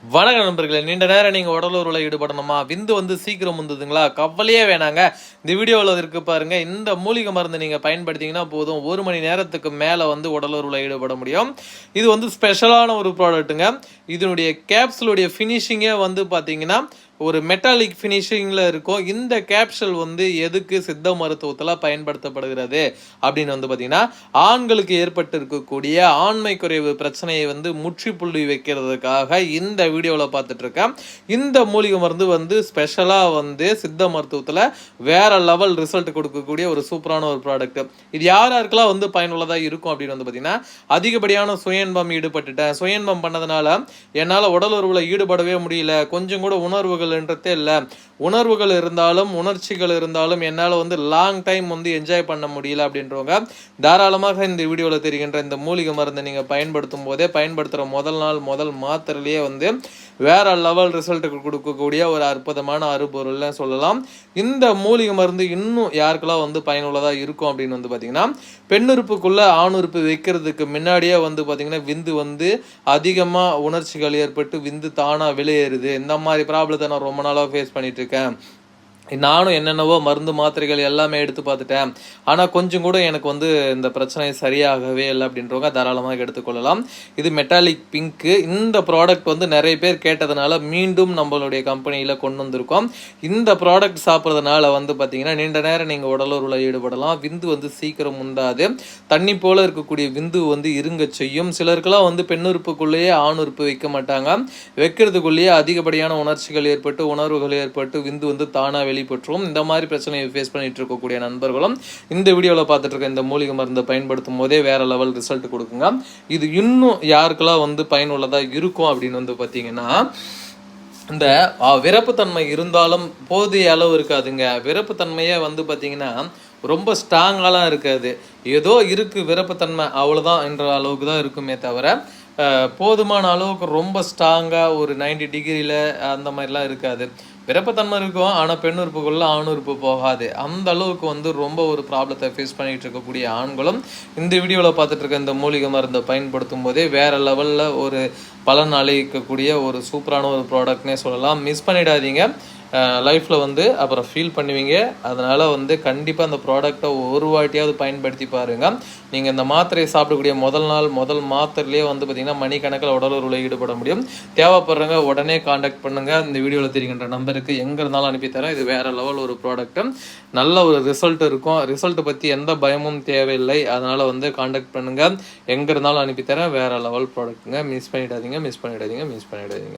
வணக்கம் நண்பர்களே, நீண்ட நேரம் நீங்கள் உடலுறவுல ஈடுபடணுமா? விந்து வந்து சீக்கிரம் வந்ததுங்களா? கவலையே வேணாங்க. இந்த வீடியோவில் இருக்கு பாருங்க. இந்த மூலிகை மருந்து நீங்கள் பயன்படுத்திங்கன்னா போதும், 1 மணி நேரத்துக்கு மேலே வந்து உடலுறவுல ஈடுபட முடியும். இது வந்து ஸ்பெஷலான ஒரு ப்ராடக்ட்டுங்க. இதனுடைய கேப்சூலுடைய ஃபினிஷிங்கே வந்து பார்த்தீங்கன்னா ஒரு மெட்டாலிக் ஃபினிஷிங்கில் இருக்கும். இந்த கேப்சூல் வந்து எதுக்கு சித்த மருத்துவத்தில் பயன்படுத்தப்படுகிறது அப்படின்னு வந்து பார்த்தீங்கன்னா, ஆண்களுக்கு ஏற்பட்டு இருக்கக்கூடிய ஆண்மை குறைவு பிரச்சனையை வந்து முற்றுப்புள்ளி வைக்கிறதுக்காக இந்த வீடியோவில் பார்த்துட்டு இருக்கேன். இந்த மூலிகை மருந்து வந்து ஸ்பெஷலாக வந்து சித்த மருத்துவத்தில் வேற லெவல் ரிசல்ட் கொடுக்கக்கூடிய ஒரு சூப்பரான ஒரு ப்ராடக்ட். இது யாருக்கெல்லாம் வந்து பயனுள்ளதாக இருக்கும் அப்படின்னு வந்து பார்த்தீங்கன்னா, அதிகப்படியான சுயன்பம் ஈடுபட்டுட்டேன், சுயன்பம் பண்ணதுனால என்னால் உடல் உறவில் ஈடுபடவே முடியல, கொஞ்சம் கூட உணர்வுகள்ன்றதே இல்லை, உணர்வுகள் இருந்தாலும் உணர்ச்சிகள் இருந்தாலும் என்னால் வந்து லாங் டைம் வந்து என்ஜாய் பண்ண முடியல அப்படின்றவங்க தாராளமாக இந்த வீடியோவில் தெரிகின்ற இந்த மூலிகை மருந்தை நீங்கள் பயன்படுத்தும் போதே பயன்படுத்துகிற முதல் நாள் முதல் மாத்திரையிலேயே வந்து வேற லெவல் ரிசல்ட் கொடுக்கக்கூடிய ஒரு அற்புதமான அறுபொருள்னு சொல்லலாம். இந்த மூலிகை மருந்து இன்னும் யாருக்கெல்லாம் வந்து பயனுள்ளதாக இருக்கும் அப்படின்னு வந்து பார்த்தீங்கன்னா, பெண்ணுறுப்புக்குள்ளே ஆணுறுப்பு வைக்கிறதுக்கு முன்னாடியே வந்து பார்த்தீங்கன்னா விந்து வந்து அதிகமாக உணர்ச்சிகள் ஏற்பட்டு விந்து தானாக வெளியேறுது. இந்த மாதிரி ப்ராப்ளத்தை நான் ரொம்ப நாளாக ஃபேஸ் பண்ணிட்டு இருக்கேன். நானும் என்னென்னவோ மருந்து மாத்திரைகள் எல்லாமே எடுத்து பார்த்துட்டேன், ஆனால் கொஞ்சம் கூட எனக்கு வந்து இந்த பிரச்சனை சரியாகவே இல்லை அப்படின்றவங்க தாராளமாக எடுத்துக்கொள்ளலாம். இது மெட்டாலிக் பிங்க்கு. இந்த ப்ராடக்ட் வந்து நிறைய பேர் கேட்டதுனால மீண்டும் நம்மளுடைய கம்பெனியில் கொண்டு வந்திருக்கோம். இந்த ப்ராடக்ட் சாப்பிட்றதுனால வந்து பார்த்தீங்கன்னா நீண்ட நேரம் நீங்கள் உடலுறவுல ஈடுபடலாம். விந்து வந்து சீக்கிரம் உண்டாது. தண்ணி போல் இருக்கக்கூடிய விந்து வந்து இருங்க செய்யும். சிலருக்கெல்லாம் வந்து பெண்ணுறுப்புக்குள்ளேயே ஆணுறுப்பு வைக்க மாட்டாங்க. வைக்கிறதுக்குள்ளேயே அதிகப்படியான உணர்ச்சிகள் ஏற்பட்டு உணர்வுகள் ஏற்பட்டு விந்து வந்து தானாக வெளிப்பற்றும். இந்த மாதிரி பிரச்சனையை ஃபேஸ் பண்ணிட்டு இருக்கக்கூடிய நண்பர்களும் இந்த வீடியோவில் பார்த்துட்டு இருக்க இந்த மூலிகை மருந்தை பயன்படுத்தும் போதே வேற லெவல் ரிசல்ட் கொடுக்குங்க. இது இன்னும் யாருக்கெல்லாம் வந்து பயனுள்ளதாக இருக்கும் அப்படின்னு வந்து பார்த்தீங்கன்னா, இந்த விரப்புத்தன்மை இருந்தாலும் போதிய அளவு இருக்காதுங்க. விரப்புத்தன்மையே வந்து பார்த்தீங்கன்னா ரொம்ப ஸ்ட்ராங்காலாம் இருக்காது. ஏதோ இருக்குது விரப்புத்தன்மை, அவ்வளோதான் என்ற அளவுக்கு தான் இருக்குமே தவிர போதுமான அளவுக்கு ரொம்ப ஸ்ட்ராங்காக ஒரு 90 டிகிரியில் அந்த மாதிரிலாம் இருக்காது. விரப்பத்தன்மை இருக்கும், ஆனால் பெண்ணுறுப்புக்குள்ள ஆணுறுப்பு போகாது. அந்த அளவுக்கு வந்து ரொம்ப ஒரு ப்ராப்ளத்தை ஃபேஸ் பண்ணிகிட்டு இருக்கக்கூடிய ஆண்களும் இந்த வீடியோவில் பார்த்துட்டு இருக்க இந்த மூலிகை மருந்தை பயன்படுத்தும் போதே வேறு லெவலில் ஒரு பலன் அளிக்கக்கூடிய ஒரு சூப்பரான ஒரு ப்ராடக்ட்னே சொல்லலாம். மிஸ் பண்ணிடாதீங்க. லைஃப்பில் வந்து அப்புறம் ஃபீல் பண்ணுவீங்க. அதனால் வந்து கண்டிப்பாக அந்த ப்ராடக்டை ஒரு வாட்டியாவது பயன்படுத்தி பாருங்கள். நீங்கள் இந்த மாத்திரையை சாப்பிடக்கூடிய முதல் நாள் முதல் மாத்திரையிலே வந்து பார்த்திங்கன்னா மணிக்கணக்கில் உடலுறவுல ஈடுபட முடியும். தேவைப்படுறவங்க உடனே காண்டாக்ட் பண்ணுங்கள். இந்த வீடியோவில் தெரிகின்ற நம்பருக்கு எங்கே இருந்தாலும் அனுப்பித்தரேன். இது வேறு லெவல் ஒரு ப்ராடக்ட்டு, நல்ல ஒரு ரிசல்ட் இருக்கும். ரிசல்ட்டை பற்றி எந்த பயமும் தேவையில்லை. அதனால் வந்து காண்டாக்ட் பண்ணுங்கள். எங்கே இருந்தாலும் அனுப்பித்தரேன். வேறு லெவல் ப்ராடக்ட்டுங்க. மிஸ் பண்ணிடாதீங்க.